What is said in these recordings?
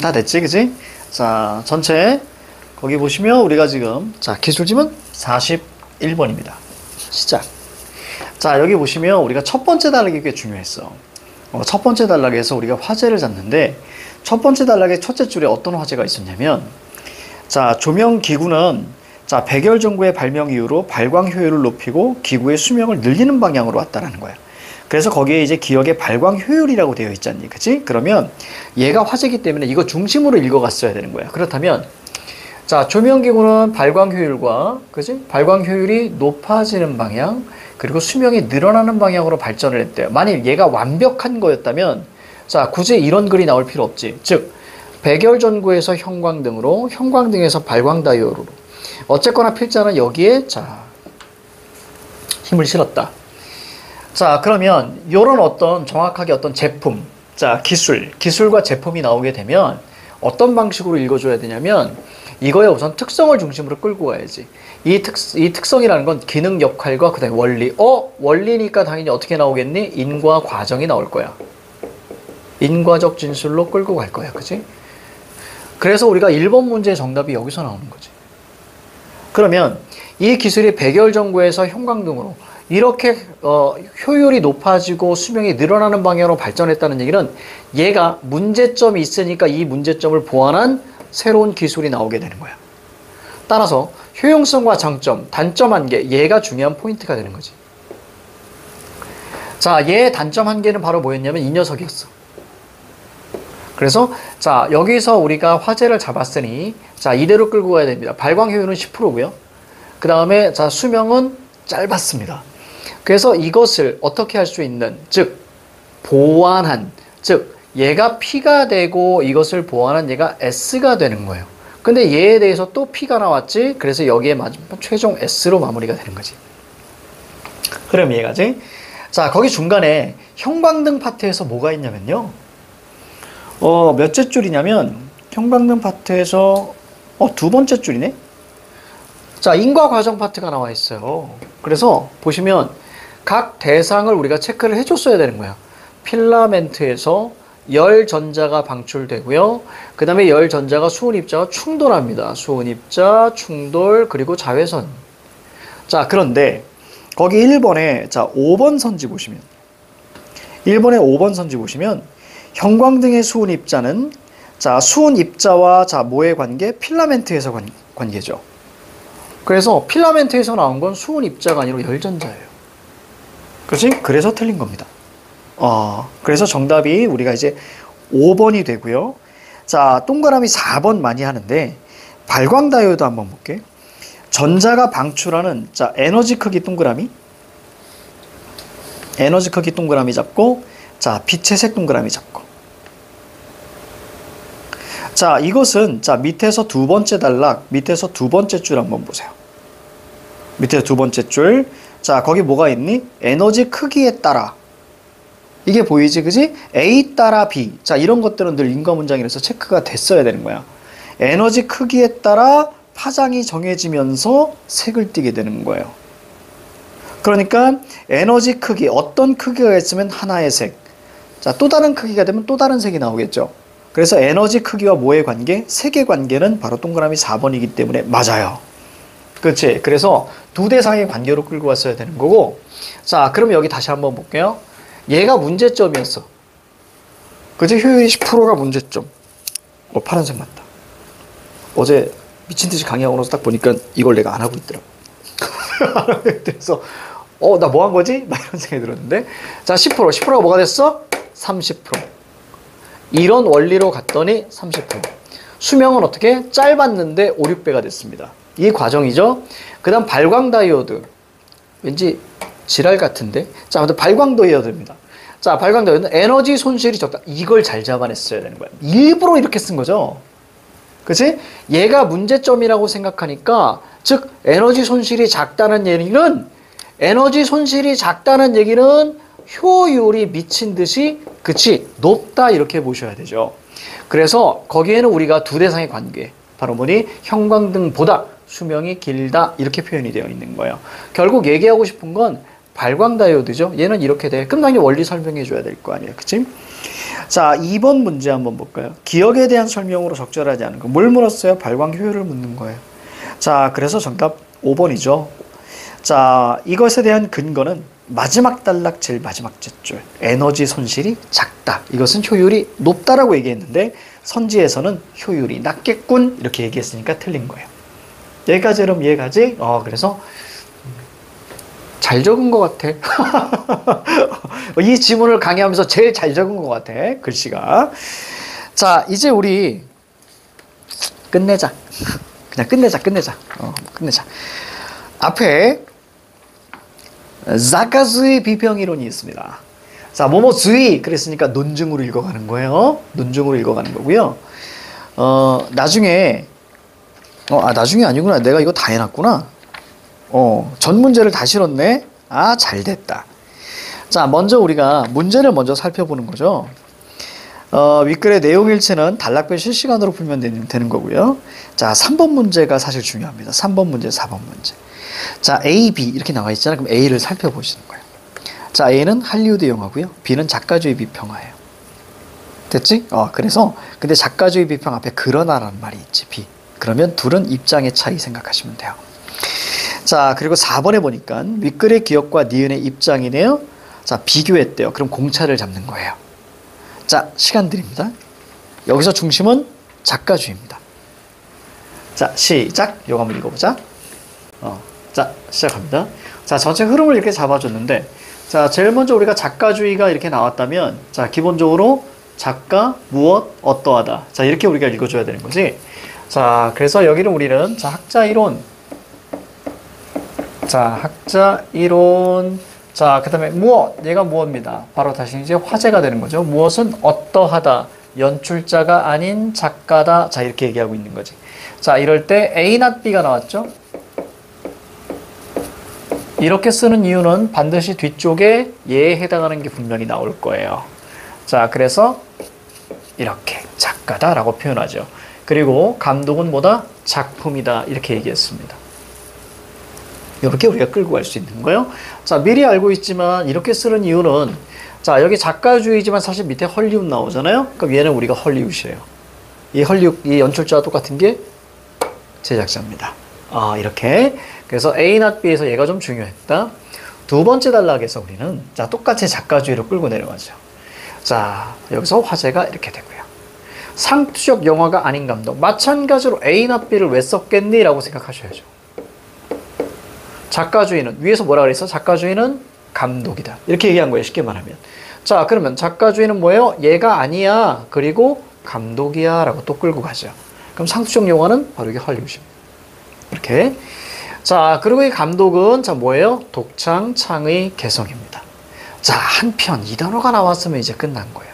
다 됐지, 그지? 자, 전체 거기 보시면 우리가 지금 자 기술지문 41번입니다. 시작. 자, 여기 보시면 우리가 첫 번째 단락이 꽤 중요했어. 첫 번째 단락에서 우리가 화제를 잡는데 첫 번째 단락의 첫째 줄에 어떤 화제가 있었냐면 자, 조명 기구는 자, 백열 전구의 발명 이후로 발광 효율을 높이고 기구의 수명을 늘리는 방향으로 왔다라는 거야. 그래서 거기에 이제 기억의 발광 효율이라고 되어 있잖니, 그치? 그러면 얘가 화제이기 때문에 이거 중심으로 읽어갔어야 되는 거야. 그렇다면 자, 조명기구는 발광 효율과, 그치? 발광 효율이 높아지는 방향, 그리고 수명이 늘어나는 방향으로 발전을 했대요. 만약 얘가 완벽한 거였다면, 자, 굳이 이런 글이 나올 필요 없지. 즉, 백열 전구에서 형광등으로, 형광등에서 발광 다이오드로. 어쨌거나 필자는 여기에, 자, 힘을 실었다. 자, 그러면 요런 어떤 정확하게 어떤 제품, 자, 기술과 제품이 나오게 되면 어떤 방식으로 읽어줘야 되냐면 이거에 우선 특성을 중심으로 끌고 가야지. 이 특성이라는 건 기능 역할과 그 다음에 원리. 원리니까 당연히 어떻게 나오겠니? 인과 과정이 나올 거야. 인과적 진술로 끌고 갈 거야. 그치? 그래서 우리가 1번 문제의 정답이 여기서 나오는 거지. 그러면 이 기술이 백열 전구에서 형광등으로 이렇게 효율이 높아지고 수명이 늘어나는 방향으로 발전했다는 얘기는 얘가 문제점이 있으니까 이 문제점을 보완한 새로운 기술이 나오게 되는 거야. 따라서 효용성과 장점, 단점 한 개, 얘가 중요한 포인트가 되는 거지. 자, 얘의 단점 한 개는 바로 뭐였냐면 이 녀석이었어. 그래서 자, 여기서 우리가 화제를 잡았으니 자, 이대로 끌고 가야 됩니다. 발광 효율은 10%고요. 그 다음에 자, 수명은 짧았습니다. 그래서 이것을 어떻게 할 수 있는, 즉 보완한, 즉 얘가 P가 되고 이것을 보완한 얘가 S가 되는 거예요. 근데 얘에 대해서 또 P가 나왔지. 그래서 여기에 맞으면 최종 S로 마무리가 되는 거지. 그럼 이해가지? 자, 거기 중간에 형광등 파트에서 뭐가 있냐면요. 몇째 줄이냐면 형광등 파트에서 두 번째 줄이네. 자, 인과 과정 파트가 나와 있어요. 그래서 보시면 각 대상을 우리가 체크를 해줬어야 되는 거야. 필라멘트에서 열 전자가 방출되고요. 그 다음에 열 전자가 수은 입자와 충돌합니다. 수은 입자, 충돌, 그리고 자외선. 자, 그런데 거기 1번에 자 5번 선지 보시면 1번에 5번 선지 보시면 형광등의 수은 입자는 자 수은 입자와 자 뭐의 관계? 필라멘트에서 관계죠. 그래서 필라멘트에서 나온 건 수은 입자가 아니라 열전자예요. 그렇지? 그래서 틀린 겁니다. 그래서 정답이 우리가 이제 5번이 되고요. 자, 동그라미 4번 많이 하는데 발광 다이오드 한번 볼게. 전자가 방출하는 자 에너지 크기 동그라미, 에너지 크기 동그라미 잡고 자 빛의 색 동그라미 잡고. 자, 이것은 자 밑에서 두 번째 단락, 밑에서 두 번째 줄 한번 보세요. 밑에 두 번째 줄. 자, 거기 뭐가 있니? 에너지 크기에 따라. 이게 보이지, 그지? A 따라 B. 자, 이런 것들은 늘 인과 문장이라서 체크가 됐어야 되는 거야. 에너지 크기에 따라 파장이 정해지면서 색을 띠게 되는 거예요. 그러니까 에너지 크기, 어떤 크기가 있으면 하나의 색. 자, 또 다른 크기가 되면 또 다른 색이 나오겠죠. 그래서 에너지 크기와 뭐의 관계? 색의 관계는 바로 동그라미 4번이기 때문에 맞아요. 그렇지? 그래서 두 대상의 관계로 끌고 왔어야 되는 거고. 자, 그럼 여기 다시 한번 볼게요. 얘가 문제점이었어. 그치? 효율이 10%가 문제점. 파란색 맞다. 어제 미친듯이 강의하고 나서 딱 보니까 이걸 내가 안 하고 있더라고. 그래서 나 뭐 한 거지? 막 이런 생각이 들었는데. 자, 10%가 뭐가 됐어? 30%. 이런 원리로 갔더니 30%. 수명은 어떻게? 짧았는데 5, 6배가 됐습니다. 이 과정이죠. 그 다음 발광 다이오드. 왠지 지랄 같은데. 자, 아무튼 발광 다이오드입니다. 자, 발광 다이오드는 에너지 손실이 적다. 이걸 잘 잡아냈어야 되는 거야. 일부러 이렇게 쓴 거죠. 그치? 얘가 문제점이라고 생각하니까, 즉 에너지 손실이 작다는 얘기는 효율이 미친 듯이 그치 높다 이렇게 보셔야 되죠. 그래서 거기에는 우리가 두 대상의 관계, 바로 뭐니? 형광등보다 수명이 길다 이렇게 표현이 되어 있는 거예요. 결국 얘기하고 싶은 건 발광 다이오드죠. 얘는 이렇게 돼. 그럼 당연히 원리 설명해 줘야 될 거 아니에요. 그치? 자, 2번 문제 한번 볼까요? 기억에 대한 설명으로 적절하지 않은 거. 뭘 물었어요? 발광 효율을 묻는 거예요. 자, 그래서 정답 5번이죠. 자, 이것에 대한 근거는 마지막 단락 제일 마지막 줄 에너지 손실이 작다. 이것은 효율이 높다라고 얘기했는데 선지에서는 효율이 낮겠군 이렇게 얘기했으니까 틀린 거예요. 여기까지 그럼 이해가지? 그래서 잘 적은 것 같아. 이 지문을 강의하면서 제일 잘 적은 것 같아. 글씨가. 자, 이제 우리 끝내자. 그냥 끝내자. 끝내자. 앞에 자카즈의 비평이론이 있습니다. 자, 뭐뭐즈의 그랬으니까 논증으로 읽어가는 거예요. 논증으로 읽어가는 거고요. 나중에 나중에 아니구나. 내가 이거 다 해놨구나. 전 문제를 다 실었네. 잘 됐다. 자, 먼저 우리가 문제를 먼저 살펴보는 거죠. 윗글의 내용 일체는 단락별 실시간으로 풀면 되는 거고요. 자, 3번 문제가 사실 중요합니다. 3번 문제, 4번 문제. 자, A, B 이렇게 나와 있잖아요. 그럼 A를 살펴보시는 거예요. 자, A는 할리우드 영화고요. B는 작가주의 비평화예요. 됐지? 그래서 근데 작가주의 비평 앞에 그러나라는 말이 있지. B. 그러면 둘은 입장의 차이 생각하시면 돼요. 자, 그리고 4번에 보니까 윗글의 기억과 니은의 입장이네요. 자, 비교했대요. 그럼 공차를 잡는 거예요. 자, 시간 드립니다. 여기서 중심은 작가주의입니다. 자, 시작. 요거 한번 읽어보자. 자, 시작합니다. 자, 전체 흐름을 이렇게 잡아줬는데, 자, 제일 먼저 우리가 작가주의가 이렇게 나왔다면, 자, 기본적으로 작가, 무엇, 어떠하다. 자, 이렇게 우리가 읽어줘야 되는 거지. 자, 그래서 여기는 우리는, 자, 학자 이론. 자, 학자 이론. 자, 그 다음에 무엇. 얘가 무엇입니다. 바로 다시 이제 화제가 되는 거죠. 무엇은 어떠하다. 연출자가 아닌 작가다. 자, 이렇게 얘기하고 있는 거지. 자, 이럴 때 A not B가 나왔죠. 이렇게 쓰는 이유는 반드시 뒤쪽에 얘에 해당하는 게 분명히 나올 거예요. 자, 그래서 이렇게 작가다라고 표현하죠. 그리고 감독은 뭐다? 작품이다. 이렇게 얘기했습니다. 이렇게 우리가 끌고 갈 수 있는 거예요. 자, 미리 알고 있지만 이렇게 쓰는 이유는 자, 여기 작가주의지만 사실 밑에 헐리우드 나오잖아요. 그럼 얘는 우리가 헐리우드예요. 이 헐리우드, 이 연출자와 똑같은 게 제작자입니다. 이렇게. 그래서 A not B에서 얘가 좀 중요했다. 두 번째 단락에서 우리는 자, 똑같이 작가주의로 끌고 내려가죠. 자, 여기서 화제가 이렇게 되고요. 상투적 영화가 아닌 감독. 마찬가지로 A not B를 왜 썼겠니? 라고 생각하셔야죠. 작가주의는 위에서 뭐라 그랬어? 작가주의는 감독이다. 이렇게 얘기한 거예요. 쉽게 말하면. 자, 그러면 작가주의는 뭐예요? 얘가 아니야. 그리고 감독이야. 라고 또 끌고 가죠. 그럼 상투적 영화는 바로 이게 헐리우드입니다. 이렇게. 자, 그리고 이 감독은 자, 뭐예요? 독창, 창의, 개성입니다. 자, 한편 이 단어가 나왔으면 이제 끝난 거예요.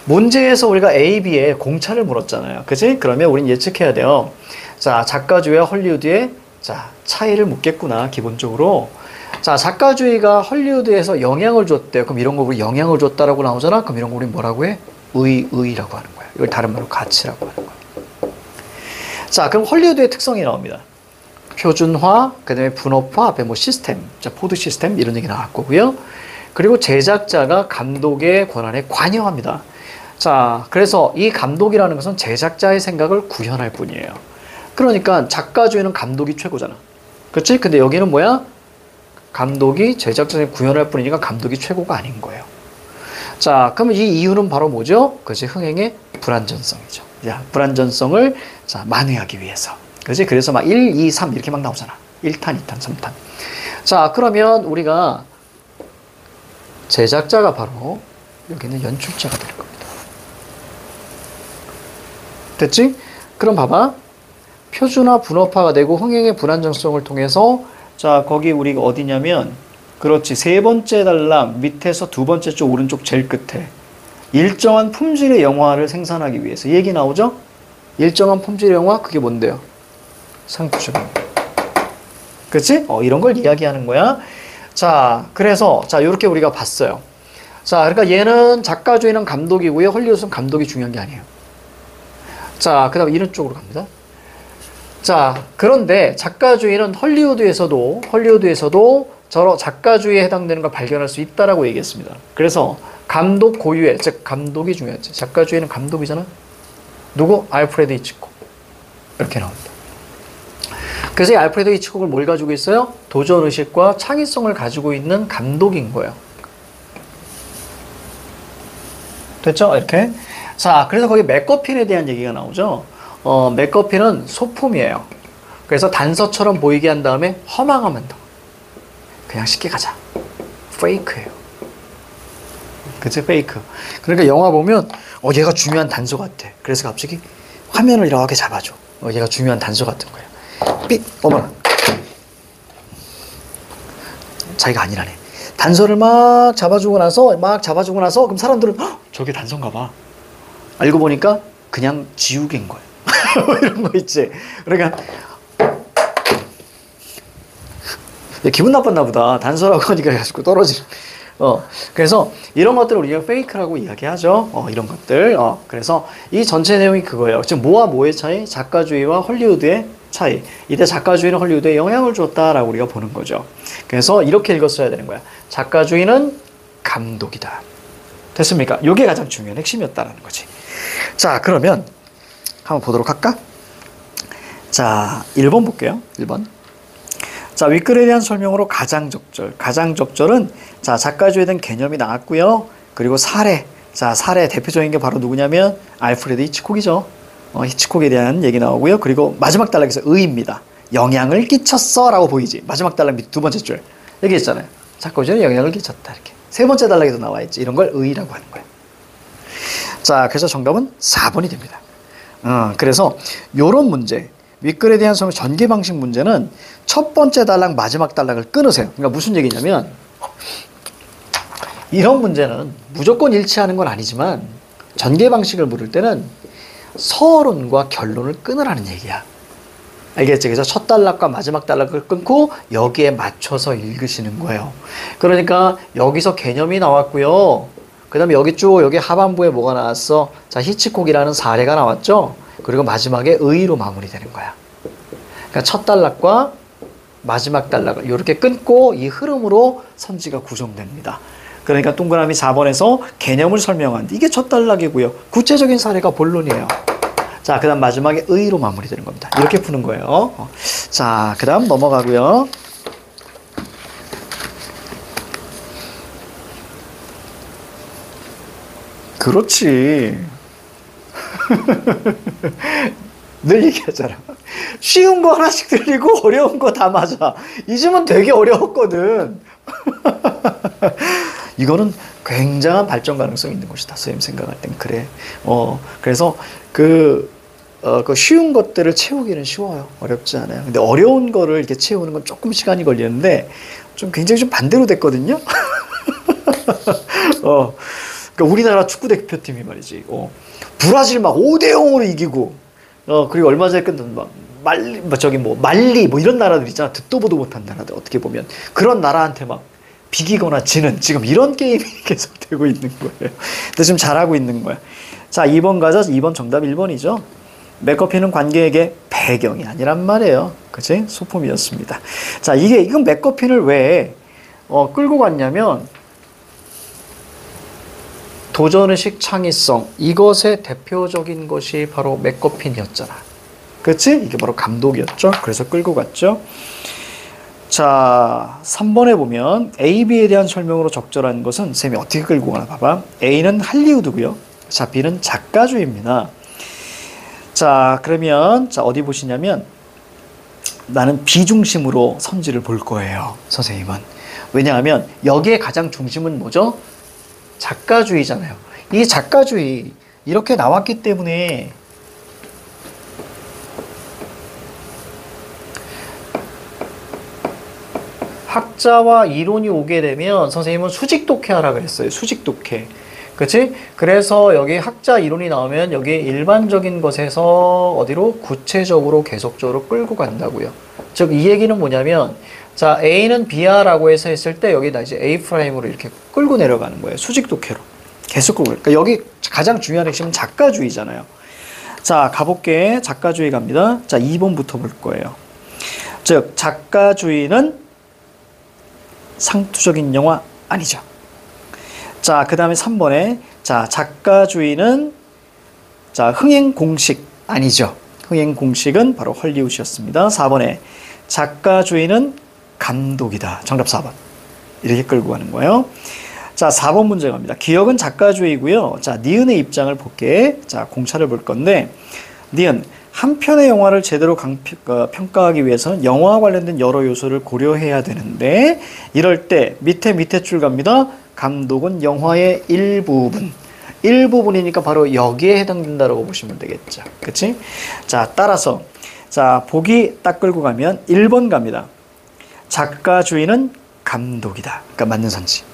문제에서 우리가 A, B에 공차를 물었잖아요. 그치? 그러면 우린 예측해야 돼요. 자, 작가주의와 헐리우드의 자, 차이를 묻겠구나, 기본적으로. 자, 작가주의가 헐리우드에서 영향을 줬대요. 그럼 이런 거 우리 영향을 줬다라고 나오잖아? 그럼 이런 거 우리 뭐라고 해? 의라고 하는 거야. 이걸 다른 말로 가치라고 하는 거야. 자, 그럼 헐리우드의 특성이 나옵니다. 표준화, 그 다음에 분업화, 앞에 뭐 시스템, 자, 포드 시스템, 이런 얘기 나왔고요. 그리고 제작자가 감독의 권한에 관여합니다. 자, 그래서 이 감독이라는 것은 제작자의 생각을 구현할 뿐이에요. 그러니까 작가주의는 감독이 최고잖아. 그렇지? 근데 여기는 뭐야? 감독이 제작자의 구현할 뿐이니까 감독이 최고가 아닌 거예요. 자, 그러면 이 이유는 바로 뭐죠? 그것이 흥행의 불완전성이죠. 자, 불완전성을 자, 만회하기 위해서. 그렇지? 그래서 막 1, 2, 3 이렇게 막 나오잖아. 1탄, 2탄, 3탄. 자, 그러면 우리가 제작자가 바로 여기는 연출자가 될 겁니다. 됐지? 그럼 봐봐. 표준화, 분업화가 되고 흥행의 불안정성을 통해서 자, 거기 우리가 어디냐면 그렇지. 세 번째 단락 밑에서 두 번째 쪽 오른쪽 제일 끝에 일정한 품질의 영화를 생산하기 위해서 이 얘기 나오죠? 일정한 품질의 영화 그게 뭔데요? 상투적 영화. 그렇지? 이런 걸 이야기하는 거야. 자, 그래서 자, 이렇게 우리가 봤어요. 자, 그러니까 얘는 작가주의는 감독이고요. 헐리우드는 감독이 중요한 게 아니에요. 자, 그 다음에 이런 쪽으로 갑니다. 자, 그런데 작가주의는 헐리우드에서도 저런 작가주의에 해당되는 걸 발견할 수 있다라고 얘기했습니다. 그래서 감독 고유의, 즉 감독이 중요하지. 작가주의는 감독이잖아. 누구? 알프레드 히치콕. 이렇게 나옵니다. 그래서 이 알프레드 히치콕을 뭘 가지고 있어요? 도전의식과 창의성을 가지고 있는 감독인 거예요. 됐죠? 이렇게. 자, 그래서 거기 맥거핀에 대한 얘기가 나오죠. 맥거핀은 소품이에요. 그래서 단서처럼 보이게 한 다음에 허망하면 더. 그냥 쉽게 가자. 페이크예요. 그치? 페이크. 그러니까 영화 보면 얘가 중요한 단서 같아. 그래서 갑자기 화면을 이렇게 잡아줘. 얘가 중요한 단서 같은 거예요. 어머나. 자기가 아니라네. 단서를 막 잡아주고 나서 그럼 사람들은 저게 단서인가 봐. 알고 보니까 그냥 지우개인 거예요. 이런 거 있지. 그러니까 기분 나빴나 보다. 단서라고 하니까 자꾸 떨어지는. 그래서 이런 것들을 우리가 페이크라고 이야기하죠. 이런 것들. 그래서 이 전체 내용이 그거예요. 지금 뭐와 뭐의 차이? 작가주의와 헐리우드의 차이. 이때 작가주의는 헐리우드에 영향을 줬다라고 우리가 보는 거죠. 그래서 이렇게 읽었어야 되는 거야. 작가주의는 감독이다. 됐습니까? 이게 가장 중요한 핵심이었다라는 거지. 자, 그러면 한번 보도록 할까? 자, 1번 볼게요. 1번. 자, 윗글에 대한 설명으로 가장적절. 가장적절은 자, 작가주의에 대한 개념이 나왔고요. 그리고 사례. 자, 사례 대표적인 게 바로 누구냐면 알프레드 히치콕이죠. 히치콕에 대한 얘기 나오고요. 그리고 마지막 단락에서 의입니다. 영향을 끼쳤어 라고 보이지. 마지막 단락 밑 두 번째 줄. 얘기했잖아요. 작가주의에 영향을 끼쳤다. 이렇게. 세 번째 단락에도 나와 있지. 이런 걸 의라고 하는 거예요. 자, 그래서 정답은 4번이 됩니다. 그래서 요런 문제. 윗글에 대한 설명 전개 방식 문제는 첫 번째 단락, 마지막 단락을 끊으세요. 그러니까 무슨 얘기냐면 이런 문제는 무조건 일치하는 건 아니지만 전개 방식을 물을 때는 서론과 결론을 끊으라는 얘기야. 알겠지? 그래서 첫 단락과 마지막 단락을 끊고 여기에 맞춰서 읽으시는 거예요. 그러니까 여기서 개념이 나왔고요. 그 다음에 여기 쭉 여기 하반부에 뭐가 나왔어? 자, 히치콕이라는 사례가 나왔죠? 그리고 마지막에 의로 마무리되는 거야. 그러니까 첫 단락과 마지막 단락을 이렇게 끊고 이 흐름으로 선지가 구성됩니다. 그러니까 동그라미 4번에서 개념을 설명하는데 이게 첫 단락이고요. 구체적인 사례가 본론이에요. 자, 그 다음 마지막에 의로 마무리되는 겁니다. 이렇게 푸는 거예요. 자, 그 다음 넘어가고요. 그렇지. 늘 얘기하잖아. 쉬운 거 하나씩 들리고 어려운 거 다 맞아. 이쯤은 되게 어려웠거든. 이거는 굉장한 발전 가능성이 있는 것이다. 선생님 생각할 땐 그래. 그래서 그 쉬운 것들을 채우기는 쉬워요. 어렵지 않아요. 근데 어려운 거를 이렇게 채우는 건 조금 시간이 걸리는데 좀 굉장히 좀 반대로 됐거든요. 그러니까 우리나라 축구 대표팀이 말이지. 브라질 막 5대0으로 이기고, 그리고 얼마 전에 끝난 말리 뭐 이런 나라들 있잖아. 듣도 보도 못한 나라들 어떻게 보면 그런 나라한테 막 비기거나 지는 지금 이런 게임이 계속되고 있는 거예요. 근데 지금 잘하고 있는 거야. 자, 2번 가자. 2번 정답 1번이죠. 맥거핀은 관객에게 배경이 아니란 말이에요. 그치? 소품이었습니다. 자, 이건 맥거핀을 왜 끌고 갔냐면 도전의식, 창의성, 이것의 대표적인 것이 바로 맥거핀이었잖아. 그치? 이게 바로 감독이었죠. 그래서 끌고 갔죠. 자, 3번에 보면 A, B에 대한 설명으로 적절한 것은 쌤이 어떻게 끌고 가나 봐봐. A는 할리우드고요. 자, B는 작가주의입니다. 자, 그러면 자, 어디 보시냐면 나는 B 중심으로 선지를 볼 거예요. 선생님은. 왜냐하면 여기에 가장 중심은 뭐죠? 작가주의잖아요. 이 작가주의 이렇게 나왔기 때문에 학자와 이론이 오게 되면 선생님은 수직독해하라 그랬어요. 수직독해. 그치? 그래서 여기 학자 이론이 나오면 여기 일반적인 것에서 어디로? 구체적으로 계속적으로 끌고 간다고요. 즉 이 얘기는 뭐냐면 자, A는 B야라고 해서 했을 때 여기다 이제 A'으로 이렇게 끌고 내려가는 거예요. 수직독해로. 계속 끌고. 그러니까 여기 가장 중요한 핵심은 작가주의잖아요. 자, 가볼게. 작가주의 갑니다. 자, 2번부터 볼 거예요. 즉, 작가주의는 상투적인 영화 아니죠. 자, 그 다음에 3번에 자, 작가주의는 자, 흥행 공식 아니죠. 흥행 공식은 바로 헐리우드였습니다. 4번에 작가주의는 감독이다. 정답 4번. 이렇게 끌고 가는 거예요. 자, 4번 문제 갑니다. 기억은 작가주의고요. 자, 니은의 입장을 볼게. 자, 공차를 볼 건데 니은 한 편의 영화를 제대로 평가하기 위해서는 영화와 관련된 여러 요소를 고려해야 되는데 이럴 때 밑에 줄 갑니다. 감독은 영화의 일부분이니까 바로 여기에 해당된다라고 보시면 되겠죠. 그치? 자, 따라서 자, 보기 딱 끌고 가면 1번 갑니다. 작가주의는 감독이다. 그러니까 맞는 선지.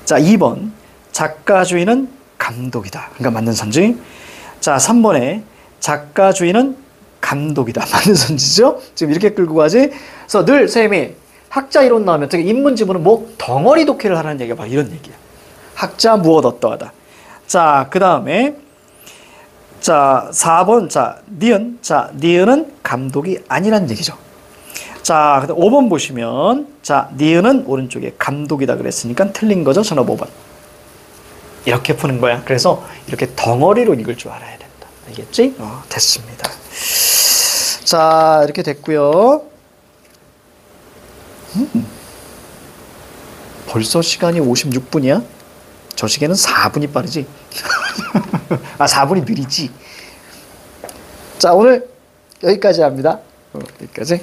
자, 2번 작가주의는 감독이다. 그러니까 맞는 선지. 자, 3번에 작가주의는 감독이다. 맞는 선지죠? 지금 이렇게 끌고 가지. 그래서 늘 쌤이 학자 이론 나오면 특히 인문 지문은 뭐 덩어리 독해를 하라는 얘기가 바로 이런 얘기야. 학자 무엇 어떠하다. 자, 그 다음에 자, 4번 자, 니은. 자, 니은은 감독이 아니란 얘기죠. 자, 그다음 5번 보시면 자, 니은은 오른쪽에 감독이다 그랬으니까 틀린 거죠. 전업 5번. 이렇게 푸는 거야. 그래서 이렇게 덩어리로 읽을 줄 알아야 된다. 알겠지? 됐습니다. 자, 이렇게 됐고요. 벌써 시간이 56분이야? 저 시계는 4분이 빠르지? 아, 4분이 느리지? 자, 오늘 여기까지 합니다. 여기까지.